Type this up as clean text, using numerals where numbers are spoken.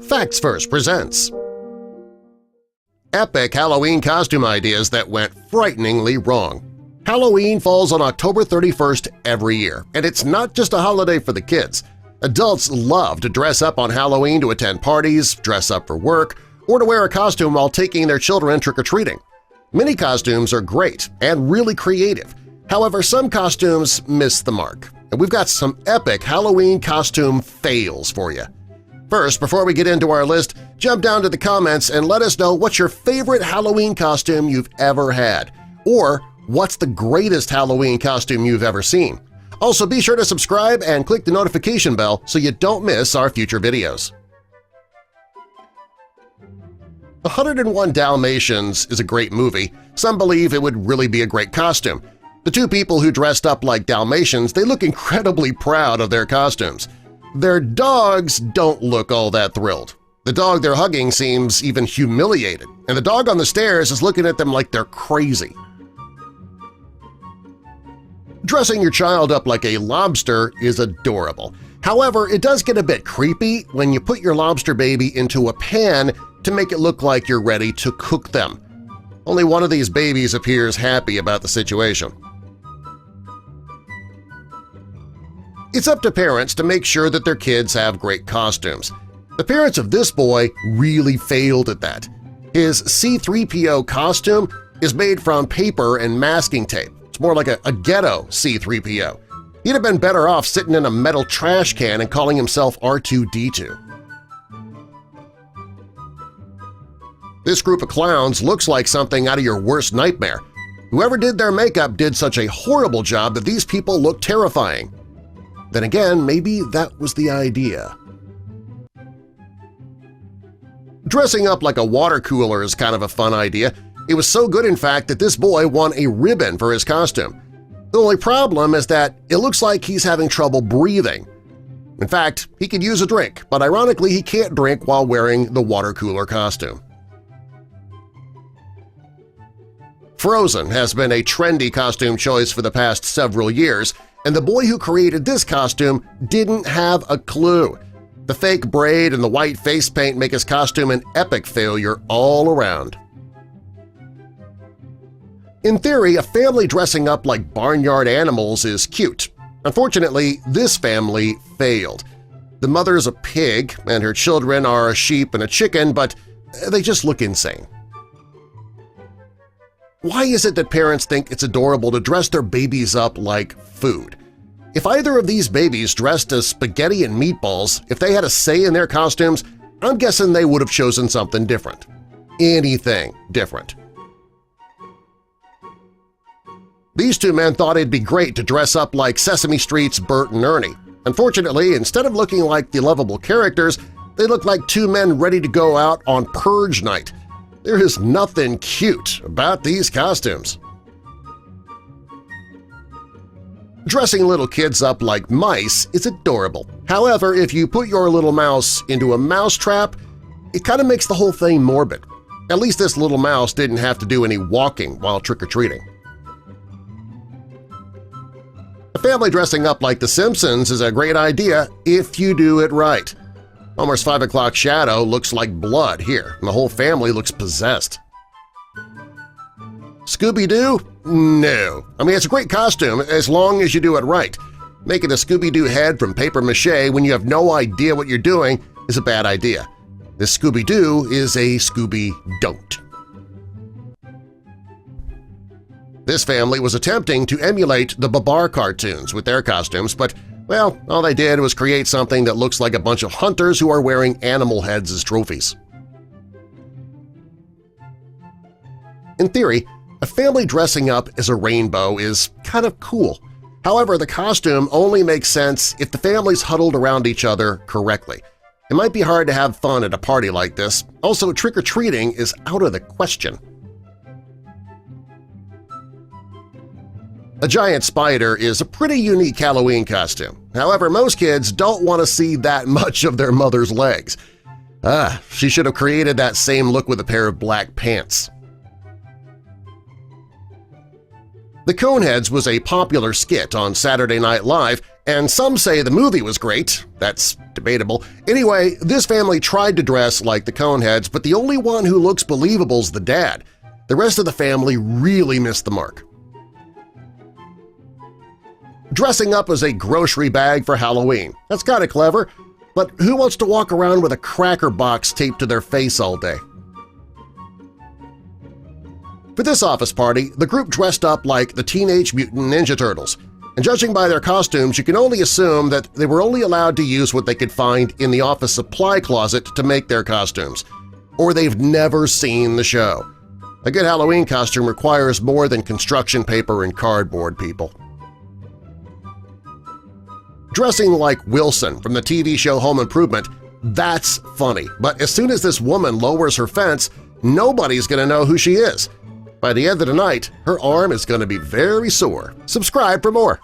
Facts First presents Epic Halloween costume ideas that went frighteningly wrong. Halloween falls on October 31st every year, and it's not just a holiday for the kids. Adults love to dress up on Halloween to attend parties, dress up for work, or to wear a costume while taking their children trick-or-treating. Many costumes are great and really creative. However, some costumes miss the mark, and we've got some epic Halloween costume fails for you. First, before we get into our list, jump down to the comments and let us know what's your favorite Halloween costume you've ever had, or what's the greatest Halloween costume you've ever seen. Also, be sure to subscribe and click the notification bell so you don't miss our future videos. 101 Dalmatians is a great movie. Some believe it would really be a great costume. The two people who dressed up like Dalmatians, they look incredibly proud of their costumes. Their dogs don't look all that thrilled. The dog they're hugging seems even humiliated, and the dog on the stairs is looking at them like they're crazy. Dressing your child up like a lobster is adorable. However, it does get a bit creepy when you put your lobster baby into a pan to make it look like you're ready to cook them. Only one of these babies appears happy about the situation. It's up to parents to make sure that their kids have great costumes. The parents of this boy really failed at that. His C-3PO costume is made from paper and masking tape. It's more like a ghetto C-3PO. He'd have been better off sitting in a metal trash can and calling himself R2-D2. This group of clowns looks like something out of your worst nightmare. Whoever did their makeup did such a horrible job that these people look terrifying. Then again, maybe that was the idea. Dressing up like a water cooler is kind of a fun idea. It was so good, in fact, that this boy won a ribbon for his costume. The only problem is that it looks like he's having trouble breathing. In fact, he could use a drink, but ironically he can't drink while wearing the water cooler costume. Frozen has been a trendy costume choice for the past several years, and the boy who created this costume didn't have a clue. The fake braid and the white face paint make his costume an epic failure all around. In theory, a family dressing up like barnyard animals is cute. Unfortunately, this family failed. The mother's a pig and her children are a sheep and a chicken, but they just look insane. Why is it that parents think it's adorable to dress their babies up like food? If either of these babies dressed as spaghetti and meatballs, if they had a say in their costumes, I'm guessing they would have chosen something different. Anything different. These two men thought it'd be great to dress up like Sesame Street's Bert and Ernie. Unfortunately, instead of looking like the lovable characters, they look like two men ready to go out on purge night. There is nothing cute about these costumes. Dressing little kids up like mice is adorable. However, if you put your little mouse into a mousetrap, it kind of makes the whole thing morbid. At least this little mouse didn't have to do any walking while trick-or-treating. A family dressing up like The Simpsons is a great idea if you do it right. Homer's 5 o'clock shadow looks like blood here, and the whole family looks possessed. Scooby-Doo? No. I mean, it's a great costume as long as you do it right. Making a Scooby-Doo head from papier-mâché when you have no idea what you're doing is a bad idea. This Scooby-Doo is a Scooby-Don't. This family was attempting to emulate the Babar cartoons with their costumes, but well, all they did was create something that looks like a bunch of hunters who are wearing animal heads as trophies. In theory, a family dressing up as a rainbow is kind of cool. However, the costume only makes sense if the family's huddled around each other correctly. It might be hard to have fun at a party like this. Also, trick-or-treating is out of the question. A giant spider is a pretty unique Halloween costume. However, most kids don't want to see that much of their mother's legs. She should have created that same look with a pair of black pants. The Coneheads was a popular skit on Saturday Night Live And some say the movie was great. That's debatable. Anyway, this family tried to dress like the Coneheads, but the only one who looks believable is the dad. The rest of the family really missed the mark. Dressing up as a grocery bag for Halloween. That's kind of clever, but who wants to walk around with a cracker box taped to their face all day? For this office party, the group dressed up like the Teenage Mutant Ninja Turtles, and judging by their costumes, you can only assume that they were only allowed to use what they could find in the office supply closet to make their costumes, or they've never seen the show. A good Halloween costume requires more than construction paper and cardboard, people. Dressing like Wilson from the TV show Home Improvement, that's funny, but as soon as this woman lowers her fence, nobody's going to know who she is. By the end of the night, her arm is going to be very sore. Subscribe for more.